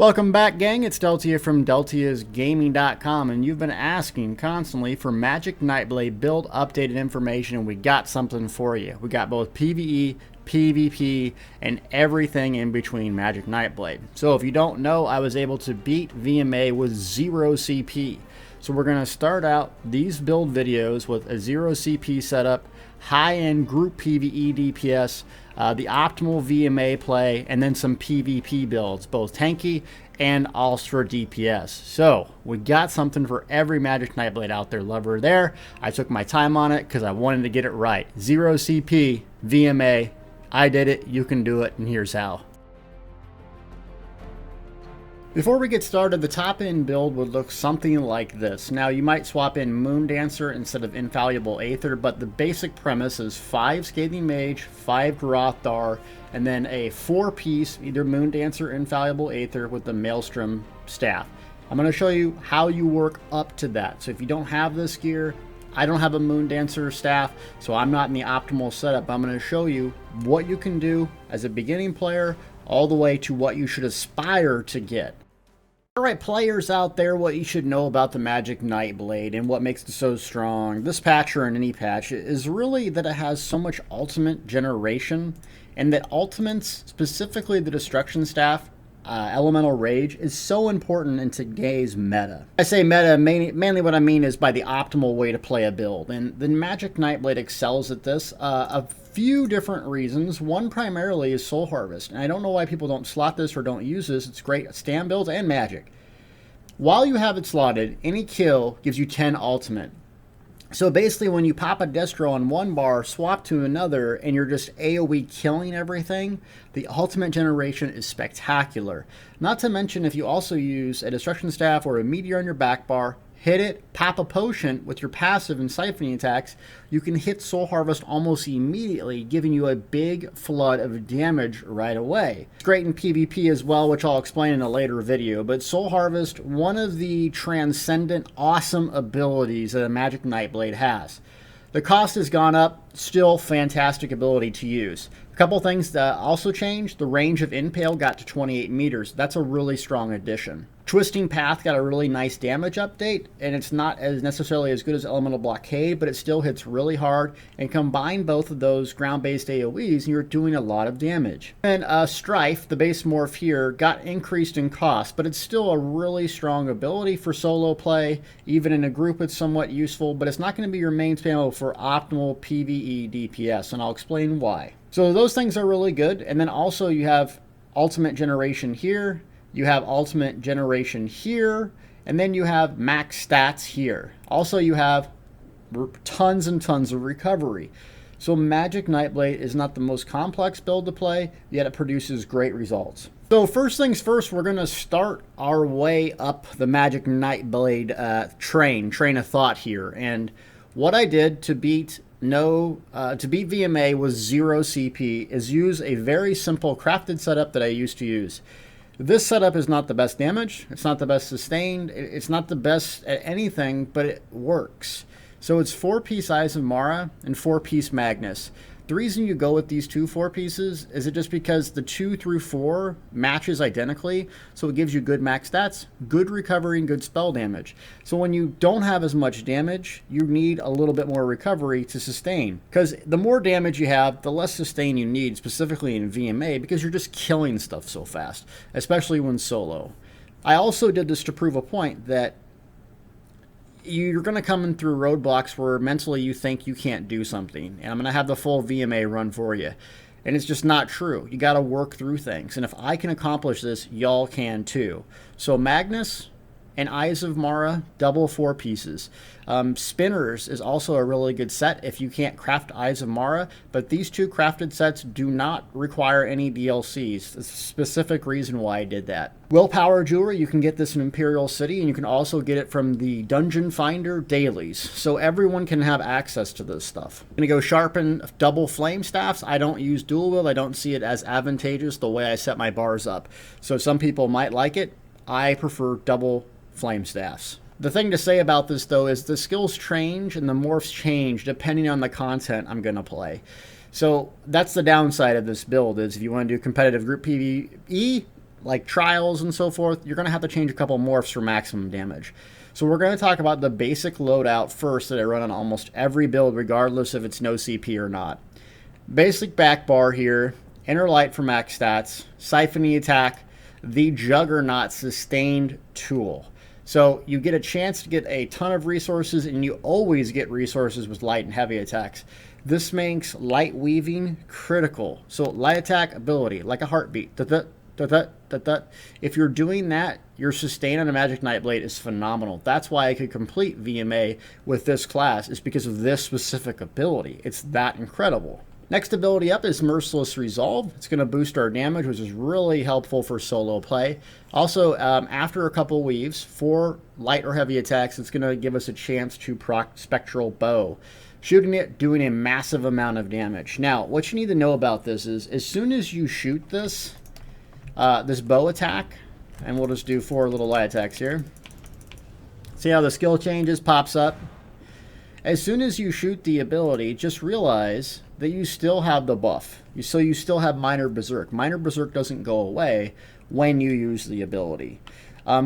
Welcome back, gang. It's Deltia from DeltiasGaming.com, and you've been asking constantly for Magic Nightblade build updated information, and we got something for you. We got both PvE, PvP, and everything in between Magic Nightblade. So if you don't know, I was able to beat VMA with 0 CP. So we're going to start out these build videos with a 0 CP setup, high-end group PvE DPS, the optimal VMA play, and then some PvP builds, both tanky and Ultra DPS. So we got something for every Magic Nightblade out there lover there. I took my time on it because I wanted to get it right. 0 CP, VMA, I did it, you can do it, and here's how. Before we get started, the top end build would look something like this. Now you might swap in Moondancer instead of Infallible Aether, but the basic premise is 5 Scathing Mage, 5 Grothar, and then a 4-piece either Moondancer or Infallible Aether with the Maelstrom staff. I'm going to show you how you work up to that. So if you don't have this gear, I don't have a Moondancer staff, so I'm not in the optimal setup. I'm going to show you what you can do as a beginning player all the way to what you should aspire to get. Alright, players out there, what you should know about the Magic Nightblade and what makes it so strong, this patch or in any patch, is really that it has so much ultimate generation, and that ultimates, specifically the Destruction Staff, Elemental Rage, is so important in today's meta. I say meta, mainly what I mean is by the optimal way to play a build, and the Magic Nightblade excels at this. A few different reasons. One primarily is Soul Harvest, and I don't know why people don't slot this or don't use this. It's great at stand builds and Magic. While you have it slotted, any kill gives you 10 ultimate. So basically when you pop a Destro on one bar, swap to another, and you're just AoE killing everything, the ultimate generation is spectacular. Not to mention if you also use a Destruction Staff or a Meteor on your back bar, hit it, pop a potion with your passive and siphoning attacks, you can hit Soul Harvest almost immediately, giving you a big flood of damage right away. It's great in PvP as well, which I'll explain in a later video, but Soul Harvest, one of the transcendent, awesome abilities that a Magic Nightblade has. The cost has gone up, still fantastic ability to use. A couple things that also changed, the range of Impale got to 28 meters. That's a really strong addition. Twisting Path got a really nice damage update, and it's not as necessarily as good as Elemental Blockade, but it still hits really hard, and combine both of those ground-based AoEs, and you're doing a lot of damage. And Strife, the base morph here, got increased in cost, but it's still a really strong ability for solo play. Even in a group, it's somewhat useful, but it's not going to be your main spam for optimal PvE DPS, and I'll explain why. So those things are really good, and then also you have Ultimate Generation here, you have ultimate generation here, and then you have max stats here. Also, you have tons and tons of recovery. So Magic Nightblade is not the most complex build to play, yet it produces great results. So first things first, we're going to start our way up the Magic Nightblade train of thought here. And what I did to beat VMA with 0 CP is use a very simple crafted setup that I used to use. This setup is not the best damage, it's not the best sustained, it's not the best at anything, but it works. So it's 4-piece Eyes of Mara and 4-piece Magnus. The reason you go with these two 4-pieces is it just because the 2 through 4 matches identically, so it gives you good max stats, good recovery, and good spell damage. So when you don't have as much damage, you need a little bit more recovery to sustain. Because the more damage you have, the less sustain you need, specifically in VMA, because you're just killing stuff so fast, especially when solo. I also did this to prove a point that you're going to come in through roadblocks where mentally you think you can't do something, and I'm going to have the full VMA run for you. And it's just not true. You got to work through things. And if I can accomplish this, y'all can too. So Magnus and Eyes of Mara, double 4 pieces. Spinners is also a really good set if you can't craft Eyes of Mara, but these two crafted sets do not require any DLCs. That's a specific reason why I did that. Willpower Jewelry, you can get this in Imperial City, and you can also get it from the Dungeon Finder dailies, so everyone can have access to this stuff. I'm going to go sharpen double flame staffs. I don't use dual wield. I don't see it as advantageous the way I set my bars up. So some people might like it. I prefer double flame staffs. The thing to say about this though is the skills change and the morphs change depending on the content I'm going to play. So that's the downside of this build, is if you want to do competitive group PvE, like trials and so forth, you're going to have to change a couple morphs for maximum damage. So we're going to talk about the basic loadout first that I run on almost every build, regardless if it's no CP or not. Basic back bar here, inner light for max stats, siphoning attack, the Juggernaut sustained tool. So you get a chance to get a ton of resources, and you always get resources with light and heavy attacks. This makes light weaving critical. So light attack ability, like a heartbeat. If you're doing that, your sustain on a Magic Nightblade is phenomenal. That's why I could complete VMA with this class, is because of this specific ability. It's that incredible. Next ability up is Merciless Resolve. It's going to boost our damage, which is really helpful for solo play. Also, after a couple weaves, for light or heavy attacks, it's going to give us a chance to proc Spectral Bow. Shooting it, doing a massive amount of damage. Now, what you need to know about this is, as soon as you shoot this, this bow attack, and we'll just do 4 little light attacks here. See how the skill changes, pops up? As soon as you shoot the ability, just realize that you still have the buff. So you still have Minor Berserk. Minor Berserk doesn't go away when you use the ability.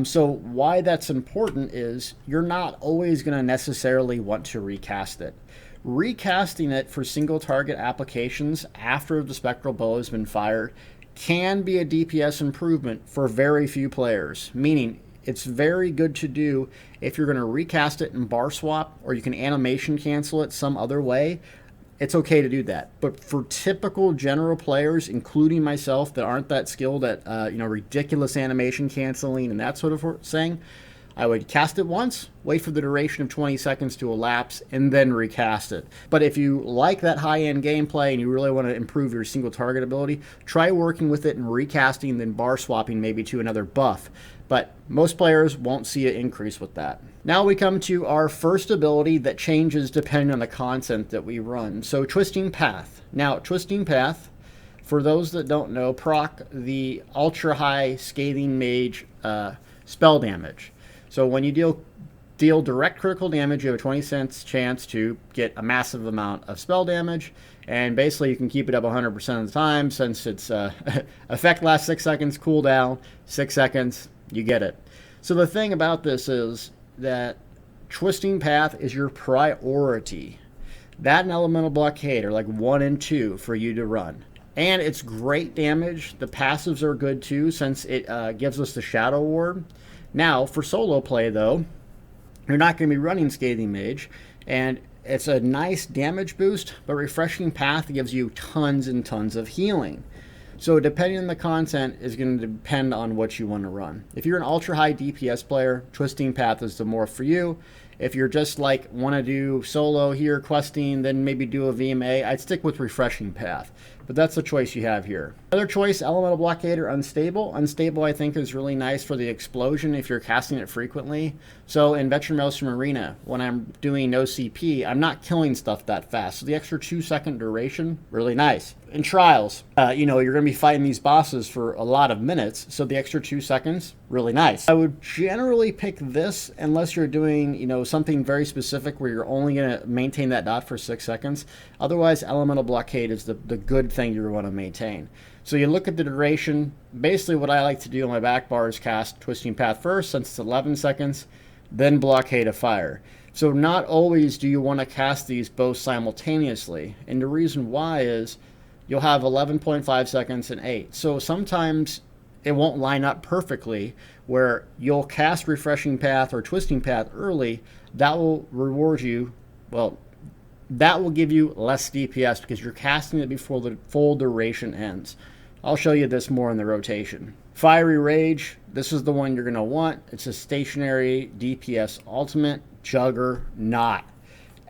So why that's important is you're not always going to necessarily want to recast it. Recasting it for single target applications after the Spectral Bow has been fired can be a DPS improvement for very few players, meaning it's very good to do if you're going to recast it in bar swap, or you can animation cancel it some other way. It's okay to do that. But for typical general players, including myself, that aren't that skilled at ridiculous animation canceling and that sort of thing, I would cast it once, wait for the duration of 20 seconds to elapse, and then recast it. But if you like that high-end gameplay and you really want to improve your single target ability, try working with it and recasting, then bar swapping maybe to another buff. But most players won't see an increase with that. Now we come to our first ability that changes depending on the content that we run. So Twisting Path. Now, Twisting Path, for those that don't know, proc the ultra-high Scathing Mage spell damage. So when you deal direct critical damage, you have a 20% chance to get a massive amount of spell damage, and basically you can keep it up 100% of the time, since its effect lasts 6 seconds, cooldown 6 seconds, you get it. So the thing about this is that Twisting Path is your priority. That and Elemental Blockade are like 1 and 2 for you to run. And it's great damage. The passives are good too, since it gives us the Shadow Ward. Now, for solo play, though, you're not going to be running Scathing Mage, and it's a nice damage boost, but Refreshing Path gives you tons and tons of healing. So depending on the content is going to depend on what you want to run. If you're an ultra-high DPS player, Twisting Path is the more for you. If you're just like, want to do solo here, questing, then maybe do a VMA, I'd stick with Refreshing Path. But that's the choice you have here. Other choice, Elemental Blockade or Unstable. Unstable, I think, is really nice for the explosion if you're casting it frequently. So in Veteran Maelstrom Arena, when I'm doing no CP, I'm not killing stuff that fast. So the extra 2-second duration, really nice. In Trials, you're going to be fighting these bosses for a lot of minutes, so the extra 2 seconds, really nice. I would generally pick this unless you're doing, something very specific where you're only going to maintain that dot for 6 seconds. Otherwise, Elemental Blockade is the good thing you want to maintain. So you look at the duration. Basically, what I like to do on my back bar is cast Twisting Path first, since it's 11 seconds, then Blockade of Fire. So not always do you want to cast these both simultaneously. And the reason why is you'll have 11.5 seconds and 8. So sometimes it won't line up perfectly, where you'll cast Refreshing Path or Twisting Path early. That will reward you, that will give you less DPS because you're casting it before the full duration ends. I'll show you this more in the rotation. Fiery Rage, this is the one you're going to want. It's a stationary DPS ultimate, Juggernaut.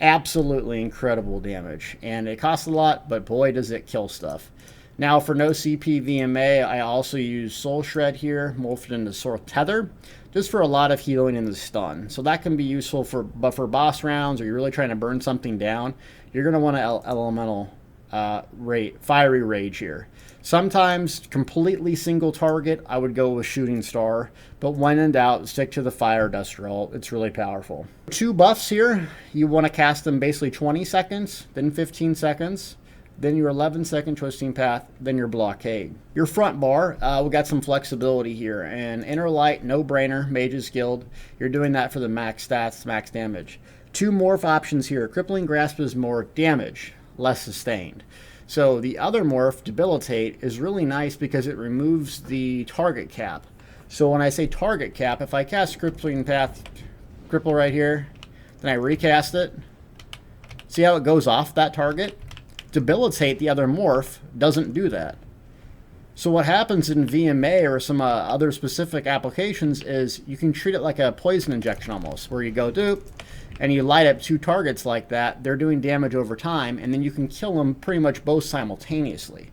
Absolutely incredible damage. And it costs a lot, but boy does it kill stuff. Now for no CP VMA, I also use Soul Shred here, morphed into Sword Tether, just for a lot of healing in the stun. So that can be useful for boss rounds, or you're really trying to burn something down. You're going to want to elemental Fiery Rage here. Sometimes completely single target, I would go with Shooting Star, but when in doubt, stick to the Fire Duster ult. It's really powerful. 2 buffs here. You want to cast them basically 20 seconds, then 15 seconds. then your 11-second twisting path, then your blockade. Your front bar, we got some flexibility here, and Inner Light, no brainer, Mage's Guild. You're doing that for the max stats, max damage. Two morph options here. Crippling Grasp is more damage, less sustained. So the other morph, Debilitate, is really nice because it removes the target cap. So when I say target cap, if I cast Crippling Path, Cripple right here, then I recast it, see how it goes off that target? Debilitate, the other morph, doesn't do that. So what happens in VMA or some other specific applications is you can treat it like a poison injection almost, where you go dupe, and you light up two targets like that. They're doing damage over time, and then you can kill them pretty much both simultaneously.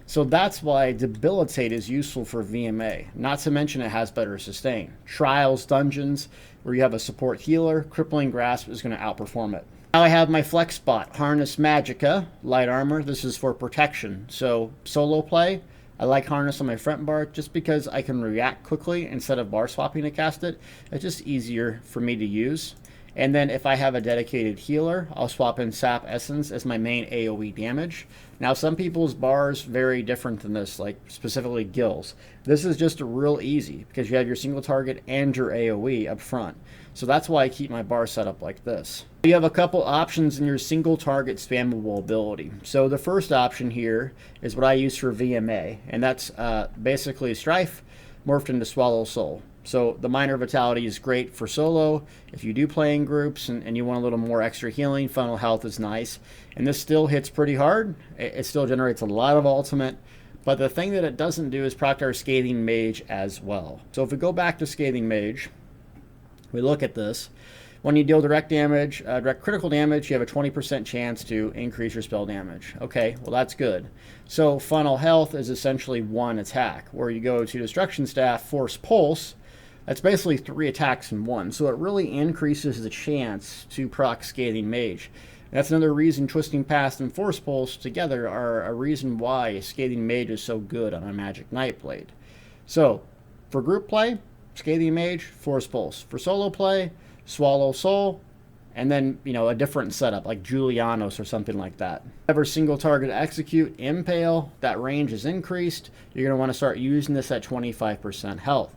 So that's why Debilitate is useful for VMA. Not to mention it has better sustain. Trials, dungeons, where you have a support healer, Crippling Grasp is going to outperform it. Now I have my flex spot, Harness Magicka, light armor. This is for protection. So solo play, I like Harness on my front bar just because I can react quickly instead of bar swapping to cast it. It's just easier for me to use. And then if I have a dedicated healer, I'll swap in Sap Essence as my main AoE damage. Now some people's bars vary different than this, like specifically gills. This is just real easy because you have your single target and your AoE up front. So that's why I keep my bar set up like this. You have a couple options in your single target spammable ability. So the first option here is what I use for VMA, and that's basically Strife morphed into Swallow Soul. So the Minor Vitality is great for solo. If you do play in groups and you want a little more extra healing, Funnel Health is nice. And this still hits pretty hard. It still generates a lot of ultimate. But the thing that it doesn't do is proc our Scathing Mage as well. So if we go back to Scathing Mage, we look at this. When you deal direct damage, direct critical damage, you have a 20% chance to increase your spell damage. Okay, well that's good. So Funnel Health is essentially one attack, where you go to Destruction Staff, Force Pulse. That's basically 3 attacks in one. So it really increases the chance to proc Scathing Mage. That's another reason Twisting Path and Force Pulse together are a reason why Scathing Mage is so good on a Magic Nightblade. So for group play, Scathing Mage, Force Pulse. For solo play, Swallow Soul, and then, you know, a different setup like Julianos or something like that. Ever single target execute, Impale, that range is increased. You're going to want to start using this at 25% health.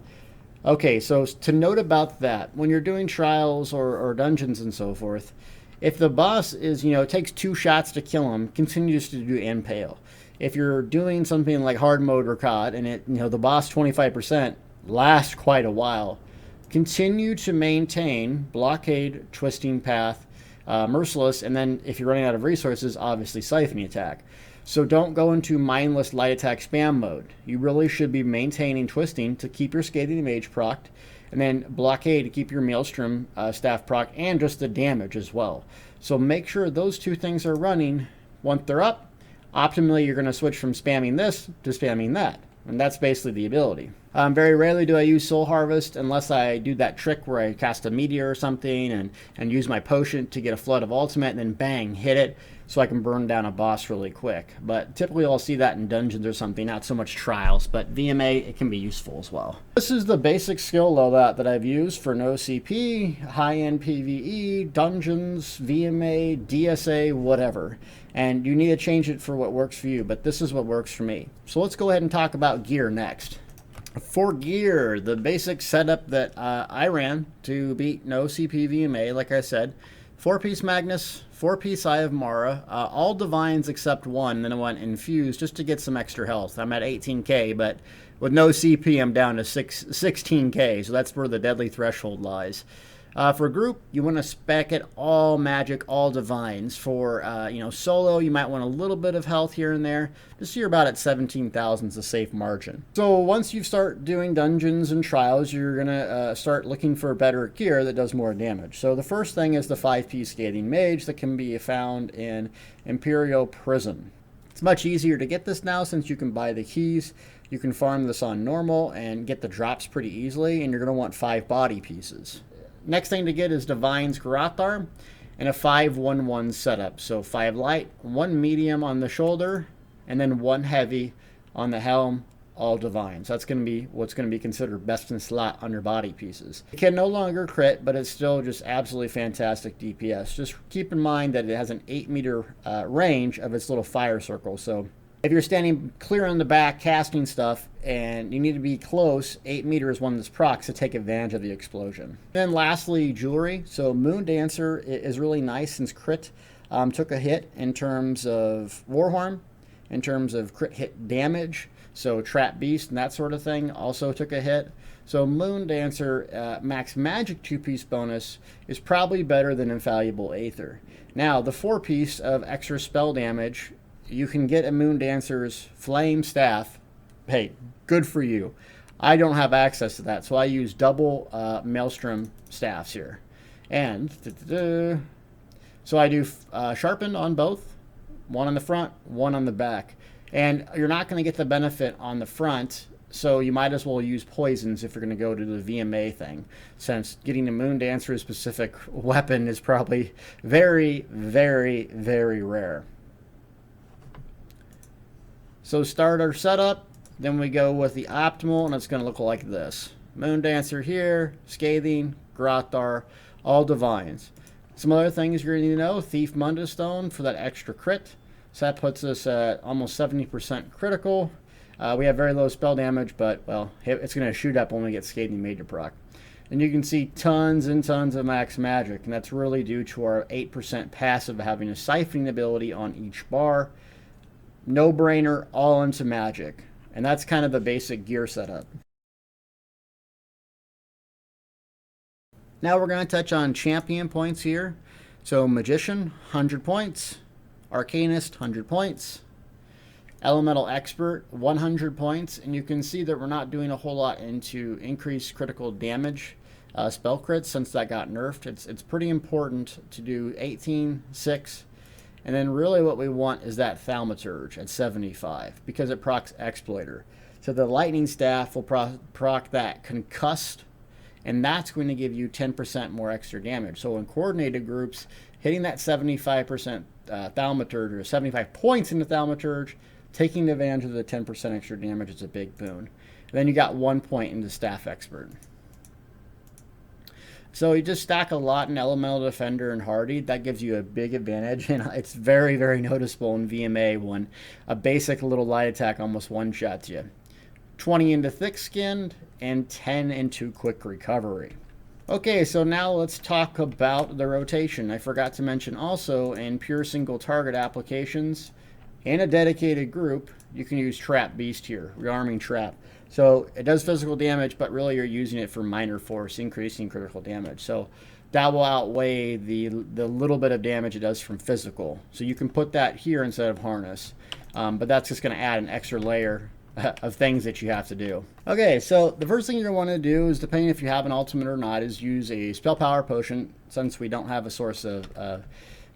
Okay, so to note about that, when you're doing trials or dungeons and so forth, if the boss is, you know, it takes 2 shots to kill him, continues to do Impale. If you're doing something like hard mode or COD and it, you know, the boss 25% lasts quite a while, continue to maintain Blockade, Twisting Path, Merciless, and then if you're running out of resources, obviously Siphoning Attack. So don't go into mindless light attack spam mode. You really should be maintaining Twisting to keep your Scathing Mage procced, and then Blockade to keep your Maelstrom staff proc and just the damage as well. So make sure those 2 things are running. Once they're up, optimally you're going to switch from spamming this to spamming that. And that's basically the ability. Very rarely do I use Soul Harvest unless I do that trick where I cast a meteor or something and use my potion to get a flood of ultimate and then bang, hit it so I can burn down a boss really quick. But typically I'll see that in dungeons or something, not so much trials, but VMA, it can be useful as well. This is the basic skill loadout that I've used for no CP, high-end PvE, dungeons, VMA, DSA, whatever. And you need to change it for what works for you, but this is what works for me. So let's go ahead and talk about gear next. For gear, the basic setup that I ran to beat no CP VMA, like I said, 4-piece Magnus, 4-piece Eye of Mara, all Divines except one, then I went Infused just to get some extra health. I'm at 18k, but with no CP, I'm down to 16k, so that's where the deadly threshold lies. For group, you want to spec it all magic, all divines. For you know, solo, you might want a little bit of health here and there. Just so you're about at 17,000 is a safe margin. So once you start doing dungeons and trials, you're gonna start looking for better gear that does more damage. So the first thing is the 5-piece Scathing Mage that can be found in Imperial Prison. It's much easier to get this now since you can buy the keys. You can farm this on normal and get the drops pretty easily, and you're gonna want 5 body pieces. Next thing to get is Divine's Garathar and a 5-1-1 setup. So 5 light, 1 medium on the shoulder, and then 1 heavy on the helm all divines. That's going to be what's going to be considered best in slot on your body pieces. It can no longer crit, but it's still just absolutely fantastic DPS. Just keep in mind that it has an 8-meter range of its little fire circle. So if you're standing clear on the back casting stuff and you need to be close, 8 meters one that's procs to take advantage of the explosion. Then lastly, jewelry. So Moon Dancer is really nice since crit took a hit in terms of Warhorn, in terms of crit hit damage. So Trap Beast and that sort of thing also took a hit. So Moon Dancer max magic 2-piece bonus is probably better than Infallible Aether. Now the 4-piece of extra spell damage, you can get a Moon Dancer's Flame Staff. Hey, good for you. I don't have access to that, so I use double Maelstrom staffs here. And so I do Sharpened on both, one on the front, one on the back. And you're not going to get the benefit on the front, so you might as well use poisons if you're going to go to the VMA thing, since getting the Moon Dancer's specific weapon is probably very, very, very rare. So start our setup, then we go with the optimal, and it's going to look like this. Moon Dancer here, Scathing, Grothar, all divines. Some other things you're going to need to know: Thief Munda Stone for that extra crit. So that puts us at almost 70% critical. We have very low spell damage, but, well, it's going to shoot up when we get Scathing Major proc. And you can see tons and tons of max magic, and that's really due to our 8% passive having a siphoning ability on each bar. No brainer, all into magic. And that's kind of the basic gear setup. Now we're going to touch on champion points here. So Magician, 100 points. Arcanist, 100 points. Elemental Expert, 100 points. And you can see that we're not doing a whole lot into increased critical damage spell crits since that got nerfed. It's pretty important to do 18, 6. And then really what we want is that Thaumaturge at 75 because it procs Exploiter. So the Lightning Staff will proc that Concussed, and that's going to give you 10% more extra damage. So in coordinated groups, hitting that 75% Thaumaturge, or 75 points into Thaumaturge, taking advantage of the 10% extra damage is a big boon. And then you got 1 point into Staff Expert. So you just stack a lot in Elemental Defender and Hardy. That gives you a big advantage, and it's very, very noticeable in VMA when a basic little light attack almost one-shots you. 20 into Thick-Skinned, and 10 into Quick Recovery. Okay, so now let's talk about the rotation. I forgot to mention also, in pure single target applications, in a dedicated group, you can use Trap Beast here, Rearming Trap. So it does physical damage, but really you're using it for minor force, increasing critical damage. So that will outweigh the little bit of damage it does from physical. So you can put that here instead of Harness. But that's just going to add an extra layer of things that you have to do. Okay, so the first thing you're going to want to do is, depending if you have an ultimate or not, is use a Spell Power Potion, since we don't have a source of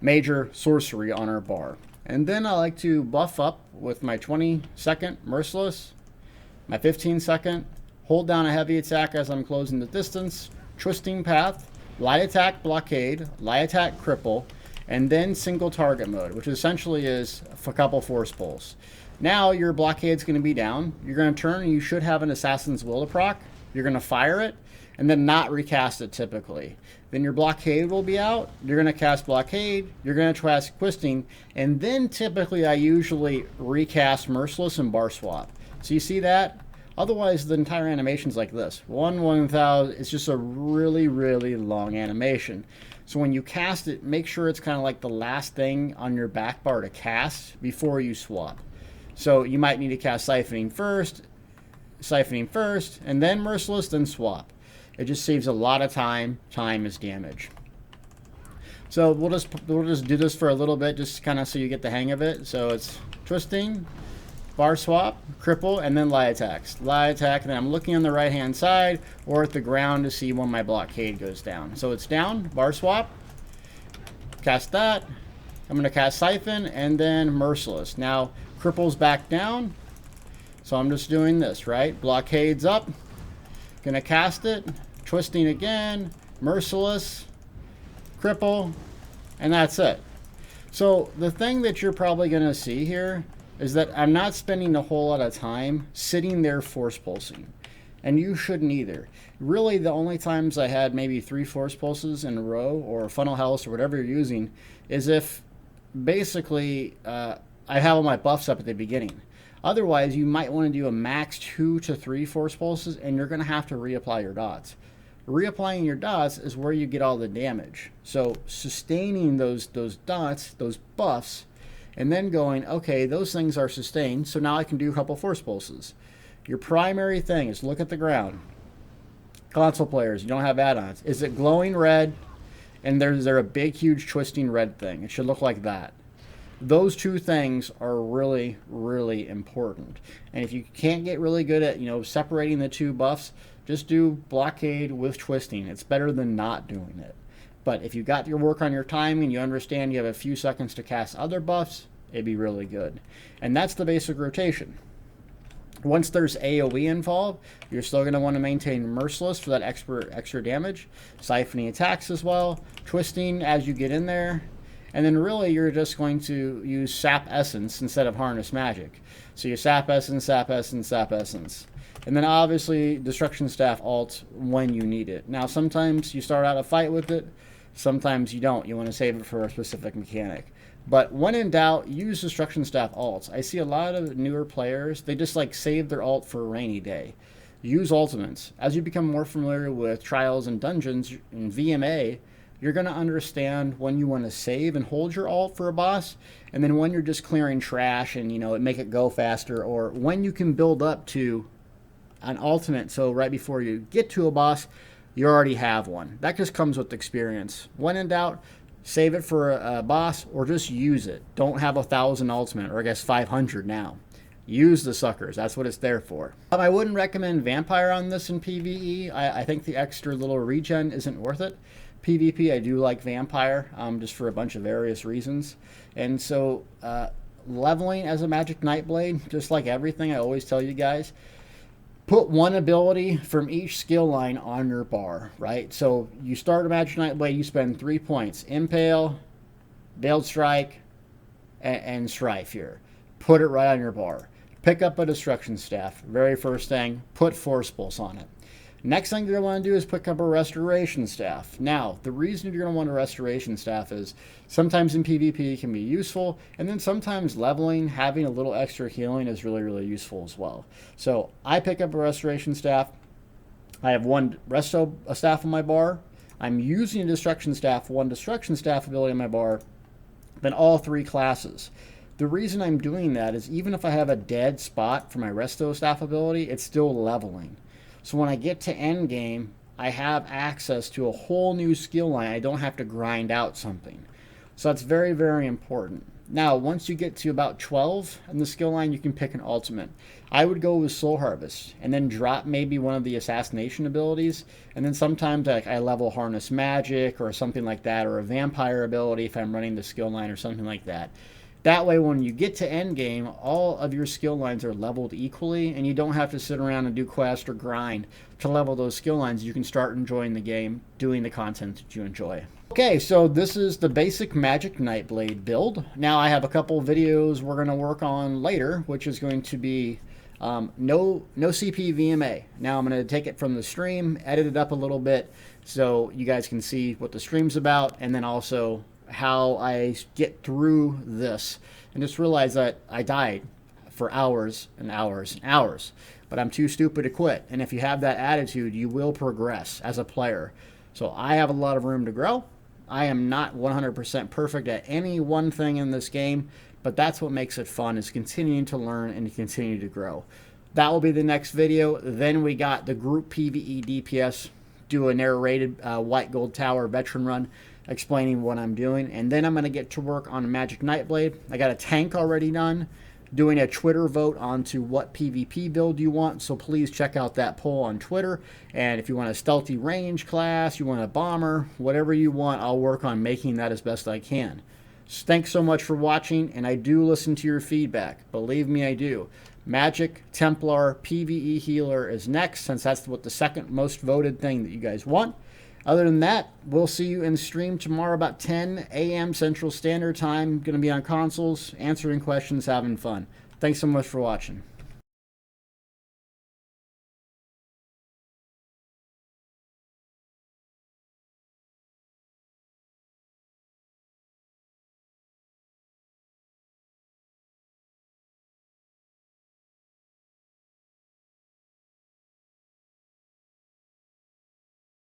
major sorcery on our bar. And then I like to buff up with my 20-second Merciless, my 15-second, hold down a heavy attack as I'm closing the distance, Twisting Path, Light Attack Blockade, Light Attack Cripple, and then Single Target Mode, which essentially is a couple Force Pulls. Now your blockade's going to be down. You're going to turn, and you should have an Assassin's Will to proc. You're going to fire it, and then not recast it typically. Then your blockade will be out. You're going to cast blockade. You're going to cast Twisting, and then typically I usually recast Merciless and bar swap. So you see that? Otherwise, the entire animation's like this. 1/1000. It's just a really, really long animation. So when you cast it, make sure it's kind of like the last thing on your back bar to cast before you swap. So you might need to cast Siphoning first, and then Merciless, then swap. It just saves a lot of time. Time is damage. So we'll just do this for a little bit, just kind of so you get the hang of it. So it's Twisting, bar swap, cripple, and then light attacks. Light attack, and then I'm looking on the right-hand side or at the ground to see when my blockade goes down. So it's down, bar swap, cast that. I'm going to cast Siphon, and then Merciless. Now, cripple's back down, so I'm just doing this, right? Blockade's up, going to cast it, Twisting again, Merciless, cripple, and that's it. So the thing that you're probably going to see here is that I'm not spending a whole lot of time sitting there force pulsing. And you shouldn't either. Really, the only times I had maybe 3 force pulses in a row, or funnel house, or whatever you're using, is if basically I have all my buffs up at the beginning. Otherwise, you might want to do a max 2 to 3 force pulses, and you're going to have to reapply your dots. Reapplying your dots is where you get all the damage. So sustaining those dots, those buffs, and then going, okay, those things are sustained, so now I can do a couple force pulses. Your primary thing is look at the ground. Console players, you don't have add-ons. Is it glowing red? And is there a big, huge twisting red thing? It should look like that. Those two things are really, really important. And if you can't get really good at, separating the two buffs, just do blockade with twisting. It's better than not doing it. But if you got your work on your timing, you understand you have a few seconds to cast other buffs, it'd be really good. And that's the basic rotation. Once there's AoE involved, you're still going to want to maintain Merciless for that extra damage, siphoning attacks as well, twisting as you get in there, and then really you're just going to use Sap Essence instead of Harness Magic. So you Sap Essence, Sap Essence, Sap Essence. And then obviously Destruction Staff alt when you need it. Now sometimes you start out a fight with it, sometimes you don't. You want to save it for a specific mechanic. But when in doubt, use Destruction Staff alts. I see a lot of newer players, they just save their alt for a rainy day. Use ultimates. As you become more familiar with trials and dungeons in VMA, you're going to understand when you want to save and hold your alt for a boss, and then when you're just clearing trash and make it go faster, or when you can build up to an ultimate, so right before you get to a boss, you already have one. That just comes with experience. When in doubt, save it for a boss, or just use it. Don't have 1,000 ultimate, or I guess 500 now. Use the suckers. That's what it's there for. I wouldn't recommend Vampire on this in PvE. I think the extra little regen isn't worth it. PvP, I do like Vampire, just for a bunch of various reasons. And so, leveling as a Magic Nightblade, just like everything I always tell you guys, put one ability from each skill line on your bar, right? So you start a Magic Nightblade, you spend 3 points. Impale, Veiled Strike, and Strife here. Put it right on your bar. Pick up a Destruction Staff. Very first thing, put Force Pulse on it. Next thing you're going to want to do is pick up a Restoration Staff. Now, the reason you're going to want a Restoration Staff is sometimes in PvP it can be useful, and then sometimes leveling, having a little extra healing is really, really useful as well. So I pick up a Restoration Staff. I have one Resto Staff on my bar. I'm using a Destruction Staff, one Destruction Staff ability on my bar, then all 3 classes. The reason I'm doing that is even if I have a dead spot for my Resto Staff ability, it's still leveling. So when I get to Endgame, I have access to a whole new skill line. I don't have to grind out something. So that's very, very important. Now, once you get to about 12 in the skill line, you can pick an ultimate. I would go with Soul Harvest and then drop maybe one of the assassination abilities. And then sometimes I level Harness Magic or something like that, or a Vampire ability if I'm running the skill line or something like that. That way, when you get to endgame, all of your skill lines are leveled equally, and you don't have to sit around and do quest or grind to level those skill lines. You can start enjoying the game, doing the content that you enjoy. Okay, so this is the basic Magic Nightblade build. Now, I have a couple videos we're going to work on later, which is going to be no CP VMA. Now, I'm going to take it from the stream, edit it up a little bit, so you guys can see what the stream's about, and then also how I get through this. And just realize that I died for hours and hours and hours, but I'm too stupid to quit. And if you have that attitude, you will progress as a player. So I have a lot of room to grow. I am not 100% perfect at any one thing in this game, but that's what makes it fun, is continuing to learn and to continue to grow. That will be the next video. Then we got the group PvE DPS, do a narrated White Gold Tower veteran run, explaining what I'm doing, and then I'm going to get to work on Magic Nightblade. I got a tank already done, doing a Twitter vote onto what PvP build you want, so please check out that poll on Twitter. And if you want a stealthy range class, you want a bomber, whatever you want, I'll work on making that as best I can. So thanks so much for watching, and I do listen to your feedback. Believe me, I do. Magic, Templar, PvE Healer is next, since that's what the second most voted thing that you guys want. Other than that, we'll see you in stream tomorrow about 10 a.m. Central Standard Time. Going to be on consoles, answering questions, having fun. Thanks so much for watching.